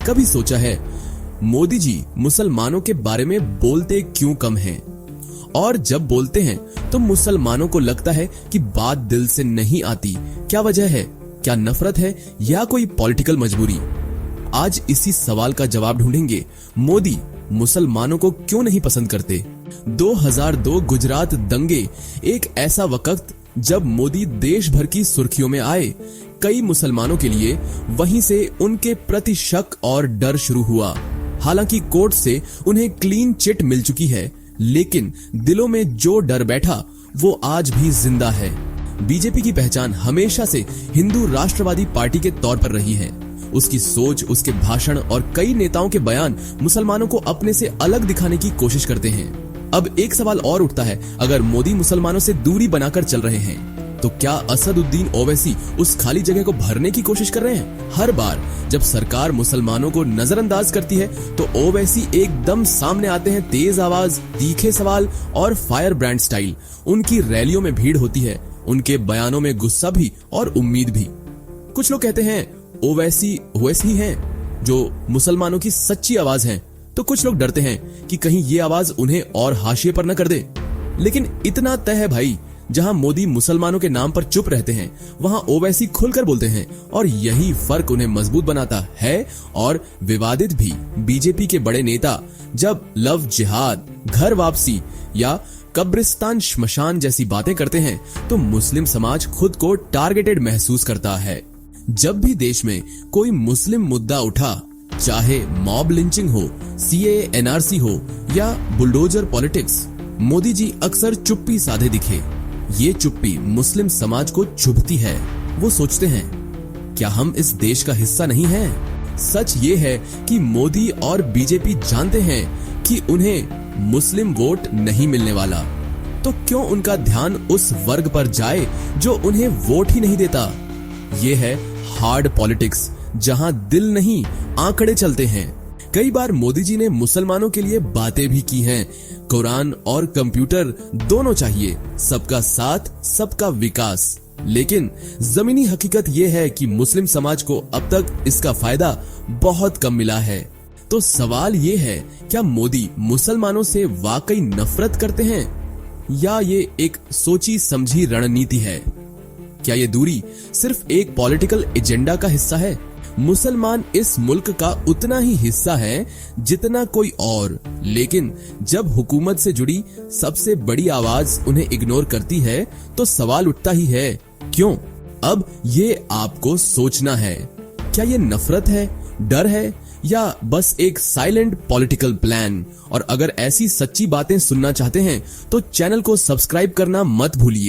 कभी सोचा है मोदी जी मुसलमानों के बारे में बोलते क्यों कम हैं? और जब बोलते हैं तो मुसलमानों को लगता है कि बात दिल से नहीं आती। क्या वजह है? क्या नफरत है या कोई पॉलिटिकल मजबूरी? आज इसी सवाल का जवाब ढूंढेंगे। मोदी मुसलमानों को क्यों नहीं पसंद करते? 2002 गुजरात दंगे एक ऐसा वक्त जब मोदी देश भर की सुर्खियों में आए। कई मुसलमानों के लिए वहीं से उनके प्रति शक और डर शुरू हुआ। हालांकि कोर्ट से उन्हें क्लीन चिट मिल चुकी है, लेकिन दिलों में जो डर बैठा वो आज भी जिंदा है। बीजेपी की पहचान हमेशा से हिंदू राष्ट्रवादी पार्टी के तौर पर रही है। उसकी सोच, उसके भाषण और कई नेताओं के बयान मुसलमानों को अपने से अलग दिखाने की कोशिश करते हैं। अब एक सवाल और उठता है, अगर मोदी मुसलमानों से दूरी बनाकर चल रहे हैं तो क्या असदुद्दीन ओवैसी उस खाली जगह को भरने की कोशिश कर रहे हैं? हर बार जब सरकार मुसलमानों को नजरअंदाज करती है तो ओवैसी एकदम सामने आते हैं, तेज आवाज, तीखे सवाल और फायर ब्रांड स्टाइल। उनकी रैलियों में भीड़ होती है, उनके बयानों में गुस्सा भी और उम्मीद भी। कुछ लोग कहते हैं ओवैसी वैसी हैं जो मुसलमानों की सच्ची आवाज हैं, तो कुछ लोग डरते हैं कि कहीं ये आवाज उन्हें और हाशिए पर न कर दे। लेकिन इतना तय है भाई, जहां मोदी मुसलमानों के नाम पर चुप रहते हैं वहां ओवैसी खुलकर बोलते हैं, और यही फर्क उन्हें मजबूत बनाता है और विवादित भी। बीजेपी के बड़े नेता जब लव जिहाद, घर वापसी या कब्रिस्तान श्मशान जैसी बातें करते हैं तो मुस्लिम समाज खुद को टारगेटेड महसूस करता है। जब भी देश में कोई मुस्लिम मुद्दा उठा, चाहे मॉब लिंचिंग हो, सीएए एनआरसी हो या बुलडोजर पॉलिटिक्स, मोदी जी अक्सर चुप्पी साधे दिखे। ये चुप्पी मुस्लिम समाज को चुभती है। वो सोचते हैं, क्या हम इस देश का हिस्सा नहीं हैं? सच ये है कि मोदी और बीजेपी जानते हैं कि उन्हें मुस्लिम वोट नहीं मिलने वाला, तो क्यों उनका ध्यान उस वर्ग पर जाए जो उन्हें वोट ही नहीं देता? ये है हार्ड पॉलिटिक्स, जहां दिल नहीं आंकड़े चलते हैं। कई बार मोदी जी ने मुसलमानों के लिए बातें भी की हैं। कुरान और कंप्यूटर दोनों चाहिए, सबका साथ, सबका विकास। लेकिन जमीनी हकीकत यह है कि मुस्लिम समाज को अब तक इसका फायदा बहुत कम मिला है। तो सवाल ये है, क्या मोदी मुसलमानों से वाकई नफरत करते हैं या ये एक सोची समझी रणनीति है? क्या ये दूरी सिर्फ एक पॉलिटिकल एजेंडा का हिस्सा है? मुसलमान इस मुल्क का उतना ही हिस्सा है जितना कोई और, लेकिन जब हुकूमत से जुड़ी सबसे बड़ी आवाज उन्हें इग्नोर करती है तो सवाल उठता ही है, क्यों? अब ये आपको सोचना है, क्या ये नफरत है, डर है या बस एक साइलेंट पॉलिटिकल प्लान? और अगर ऐसी सच्ची बातें सुनना चाहते हैं तो चैनल को सब्सक्राइब करना मत भूलिए।